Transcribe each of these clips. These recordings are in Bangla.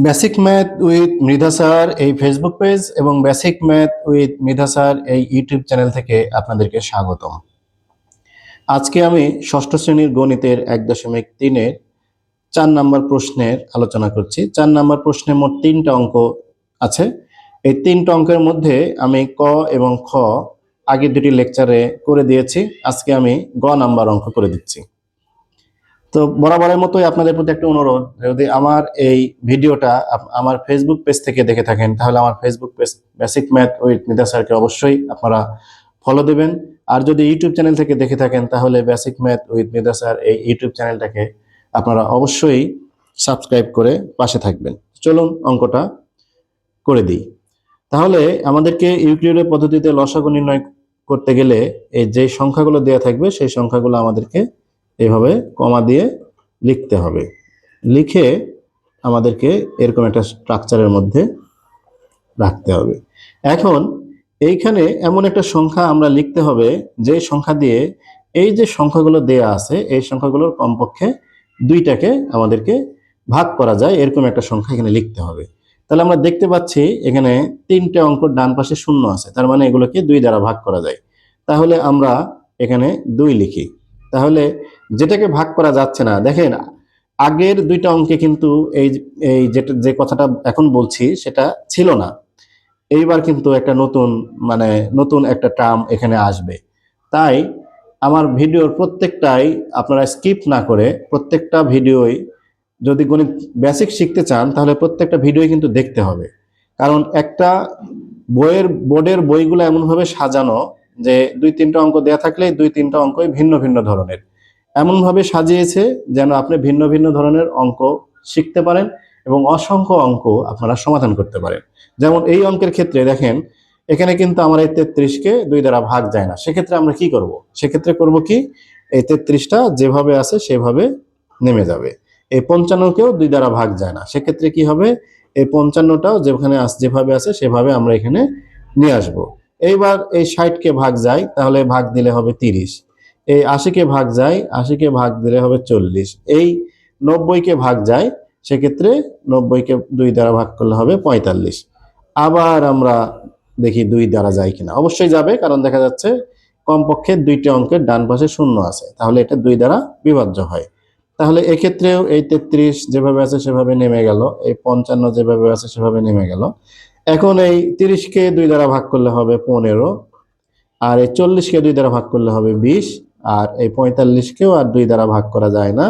Basic math with Mridha sir এই ফেসবুক পেজ এবং basic math with Mridha sir এই ইউটিউব চ্যানেল থেকে আপনাদেরকে স্বাগতম। আজকে আমি ষষ্ঠ শ্রেণীর গণিতের 1.3-এর 4 নম্বর প্রশ্নের আলোচনা করছি। 4 নম্বর প্রশ্নে মোট 3টা অঙ্ক আছে। এই 3টা অঙ্কের মধ্যে আমি ক এবং খ আগের দুটি লেকচারে করে দিয়েছি। আজকে আমি গ নাম্বার অঙ্ক করে দিচ্ছি। তো বরাবরের মতোই আপনাদের প্রতি একটা অনুরোধ, যদি আমার এই ভিডিওটা আমার ফেসবুক পেজ থেকে দেখে থাকেন তাহলে আমার Facebook page basic math with Mridha স্যারকে অবশ্যই আপনারা ফলো দেবেন। আর যদি ইউটিউব চ্যানেল থেকে দেখে থাকেন তাহলে basic math with Mridha sir এই ইউটিউব চ্যানেলটাকে আপনারা অবশ্যই সাবস্ক্রাইব করে পাশে থাকবেন। চলুন অঙ্কটা করে দিই। তাহলে আমাদেরকে ইউক্লিডের পদ্ধতিতে লসাগু নির্ণয় করতে গেলে এই যে সংখ্যাগুলো দেওয়া থাকবে সেই সংখ্যাগুলো আমাদেরকে এইভাবে কমা দিয়ে লিখতে হবে। লিখে আমাদেরকে এরকম একটা স্ট্রাকচারের মধ্যে রাখতে হবে। এখন এইখানে এমন একটা সংখ্যা আমরা লিখতে হবে যে সংখ্যা দিয়ে এই যে সংখ্যাগুলো দেয়া আছে এই সংখ্যাগুলোর কমপক্ষে দুইটাকে আমাদেরকে ভাগ করা যায়, এরকম একটা সংখ্যা এখানে লিখতে হবে। তাহলে আমরা দেখতে পাচ্ছি এখানে 3টে অঙ্ক ডান পাশে শূন্য আছে, তার মানে এগুলোকে 2 দ্বারা ভাগ করা যায়। তাহলে আমরা এখানে 2 লিখি। তাহলে যেটাকে ভাগ করা যাচ্ছে না, দেখেন আগের 2টা অঙ্কে কিন্তু এই এই যেটা যে কথাটা এখন বলছি সেটা ছিল না। এইবার কিন্তু একটা নতুন একটা টার্ম এখানে আসবে। তাই আমার ভিডিওর প্রত্যেকটাই আপনারা স্কিপ না করে প্রত্যেকটা ভিডিওই, যদি গণিত বেসিক শিখতে চান তাহলে প্রত্যেকটা ভিডিওই কিন্তু দেখতে হবে। কারণ একটা বোর্ডের বইগুলো এমনভাবে সাজানো যে 2-3টা অঙ্ক দেয়া থাকলে 2-3টা অঙ্কই ভিন্ন ভিন্ন ধরনের, এমনভাবে সাজিয়েছে যেন আপনি ভিন্ন ভিন্ন ধরনের অঙ্ক শিখতে পারেন এবং অসংখ্য অঙ্ক আপনারা সমাধান করতে পারেন। যেমন এই অঙ্কের ক্ষেত্রে দেখেন এখানে কিন্তু আমার এই 33কে 2 দ্বারা ভাগ যায় না। সেক্ষেত্রে আমরা কি করব? সেক্ষেত্রে করব কি, এই 33টা যেভাবে আছে সেভাবে নেমে যাবে। এই 55কেও 2 দ্বারা ভাগ যায় না। সেক্ষেত্রে কি হবে, এই 55টাও যেভাবে আছে সেভাবে আমরা এখানে নিয়ে আসব। এইবার এই 60কে ভাগ যায় তাহলে ভাগ দিলে হবে 30। এই 80কে ভাগ যায়, 80কে ভাগ দিলে হবে 40। এই 90কে ভাগ যায়, সেক্ষেত্রে 90কে 2 দ্বারা ভাগ করলে হবে 45। আবার আমরা দেখি 2 দ্বারা যায় কিনা। অবশ্যই যাবে, কারণ দেখা যাচ্ছে কমপক্ষে 2টি অঙ্কের ডান পাশে শূন্য আছে, তাহলে এটা 2 দ্বারা বিভাজ্য হয়। তাহলে এক্ষেত্রেও এই 33 যেভাবে আছে সেভাবে নেমে গেল, এই 55 যেভাবে আছে সেভাবে নেমে গেল। এখন এই 30কে 2 দ্বারা ভাগ করলে হবে 15, আর এই 40কে 2 দ্বারা ভাগ করলে হবে 20, আর এই 45কেও আর 2 দ্বারা ভাগ করা যায় না,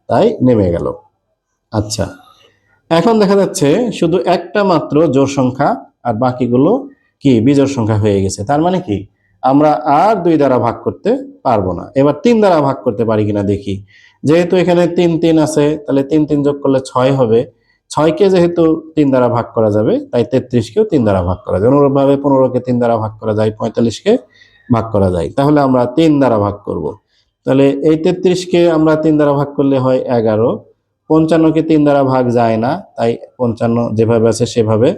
তাই নেমে গেল। আচ্ছা, এখন দেখা যাচ্ছে শুধু একটা মাত্র জোড় সংখ্যা আর বাকিগুলো কি বিজোড় সংখ্যা হয়ে গেছে। তার মানে কি, আমরা আর 2 দ্বারা ভাগ করতে পারবো না। এবার 3 দ্বারা ভাগ করতে পারি কিনা দেখি। যেহেতু এখানে 3 আছে তাহলে 3 যোগ করলে 6 হবে। 6কে যেহেতু 3 দ্বারা ভাগ করা যাবে তাই 33কেও 3 দ্বারা ভাগ করা যায়। অনুরূপভাবে 15কে 3 দ্বারা ভাগ করা যায়, 45কে ভাগ করা যায়। তাহলে আমরা 3 দ্বারা ভাগ করব। তাহলে এই 33কে আমরা 3 দ্বারা ভাগ করলে হয় 11। 55কে 3 দ্বারা ভাগ যায় না, তাই 55 যেভাবে আছে সেভাবে।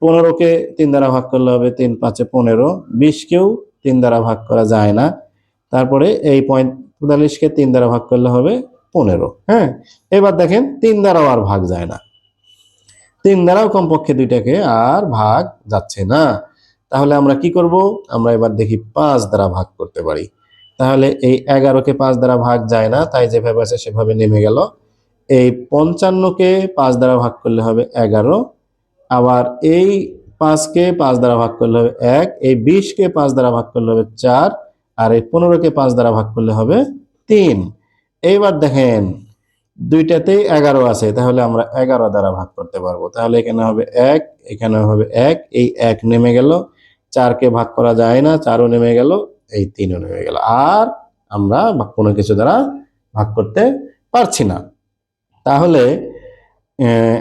15কে 3 দ্বারা ভাগ করলে হবে 3 5 15। 20কেও 3 দ্বারা ভাগ করা যায় না। তারপরে এই 45কে 3 দ্বারা ভাগ করলে হবে 15। হ্যাঁ, এবার দেখেন 3 দ্বারাও আর ভাগ যায় না। 3 দ্বারাও কমপক্ষে 2টাকে আর ভাগ যাচ্ছে না। তাহলে আমরা কি করব? আমরা এবার দেখি 5 দ্বারা ভাগ করতে পারি। তাহলে এই 11কে 5 দ্বারা ভাগ যায় না, তাই যেভাবে আছে সেভাবে নেমে গেল। এই 55কে 5 দ্বারা ভাগ করলে হবে 11। আবার এই 5কে 5 দ্বারা ভাগ করলে হবে 1। এই 20কে 5 দ্বারা ভাগ করলে হবে 4। আর এই 15কে 5 দ্বারা ভাগ করলে হবে 3। এইবার দেখেন দুইটাতেই 11 আছে, তাহলে আমরা 11 দ্বারা ভাগ করতে পারবো। তাহলে এখানে হবে 1, এখানে হবে 1, এই 1 নেমে গেল। 4কে ভাগ করা যায় না, 4ও নেমে গেল, এই 3ও নেমে গেল। আর আমরা কোনো কিছু দ্বারা ভাগ করতে পারছি না। তাহলে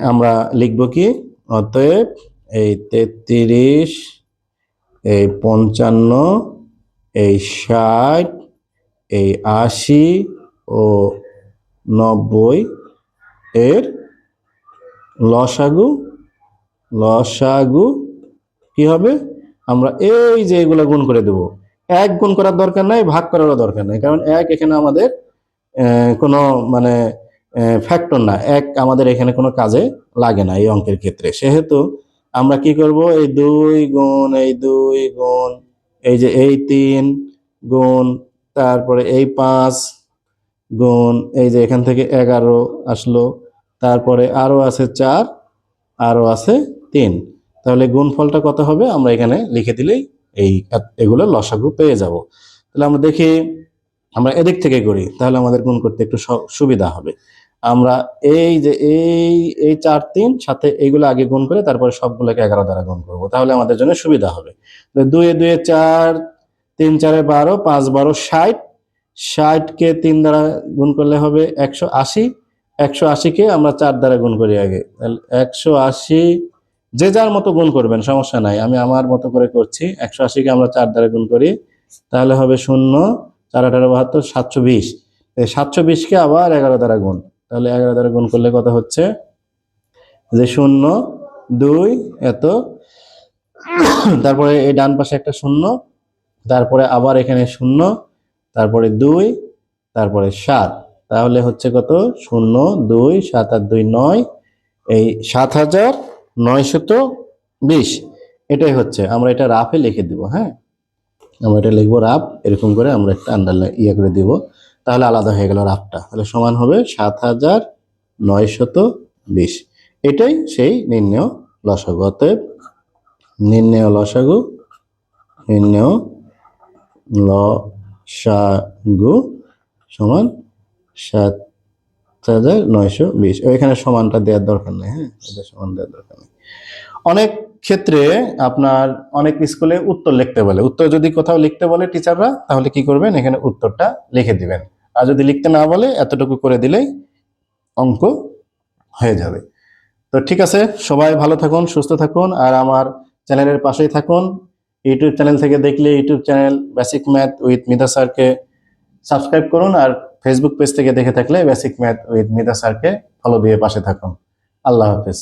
আমরা লিখব কি, অতএব এই 33, এই 55, এই 60, এই 80 ও 90 এর লসাগু কি হবে? আমরা এই যে এগুলো গুণ করে দেব। 1 গুণ করার দরকার নাই, ভাগ করারও দরকার নাই, কারণ 1 এখানে আমাদের কোনো ফ্যাক্টর না, এক আমাদের এখানে কোনো কাজে লাগে না এই অঙ্কের ক্ষেত্রে। সেহেতু আমরা কি করব, এই 2 গুণ এই 2 গুণ এই যে এই 3 গুণ তারপরে এই 5 গুণ এই যে এখান থেকে 11 আসলো, তারপরে আরো আছে 4, আরো আছে 3। তাহলে গুণফলটা কত হবে আমরা এখানে লিখে দিলেই এগুলো লসাগু পেয়ে যাব। তাহলে আমরা দেখি, আমরা এদিক থেকে করি, তাহলে আমাদের গুণ করতে একটু সুবিধা হবে। আমরা এই যে এই 4 3 সাথে এইগুলো আগে গুণ করে তারপরে সবগুলোকে 11 দ্বারা গুণ করব, তাহলে আমাদের জন্য সুবিধা হবে। 2 এ 2 এ 4, 3 4 এ 12, 5 12 60, 60 কে 3 দ্বারা গুণ করলে হবে 180, 180 কে আমরা 4 দ্বারা গুণ করি আগে, তাহলে 180 যে যার মতো গুণ করবেন, সমস্যা নাই, আমি আমার মতো করে করছি। 180 কে আমরা 4 দ্বারা গুণ করি, তাহলে হবে 0 4 18 72 720। এই 720 কে আবার 11 দ্বারা গুণ, তাহলে 11 দ্বারা গুণ করলে কত হচ্ছে যে 0 2 এত, তারপরে এই ডান পাশে একটা 0, তারপরে আবার এখানে 0, তারপরে 2, তারপরে 7, তাহলে হচ্ছে কত 0 2 7 আর 2 9, এই 7920। এটাই হচ্ছে, আমরা এটা রাফে লিখে দিব। হ্যাঁ, আমরা এটা লিখবো রাফ, এরকম করে আমরা একটা আন্ডারলাইন করে দিব, তাহলে আলাদা হয়ে গেল রাফটা। তাহলে সমান হবে 7920। এটাই সেই নির্ণেয় লসাগু। অতএব নির্ণেয় লসাগু, নির্ণেয় লসাগু সমান 7920। এখানে সমানটা দেওয়ার দরকার নেই। হ্যাঁ, এটা সমান দেওয়ার দরকার নেই। অনেক ক্ষেত্রে আপনার অনেক স্কুলে উত্তর লিখতে বলে, উত্তর যদি কোথাও লিখতে বলে টিচাররা, তাহলে কি করবেন, এখানে উত্তরটা লিখে দিবেন। আর যদি লিখতে না বলে এতটুকু করে দিলেই অঙ্ক হয়ে যাবে। তো ঠিক আছে, সবাই ভালো থাকুন, সুস্থ থাকুন, আর আমার চ্যানেলের পাশেই থাকুন। ইউটিউব চ্যানেল থেকে দেখলে YouTube channel basic math with Midha স্যারকে সাবস্ক্রাইব করুন, আর ফেসবুক পেজ থেকে দেখে থাকলে বেসিক ম্যাথ উইথ মিধা স্যারকে ফলো দিয়ে পাশে থাকুন। আল্লাহ হাফেজ।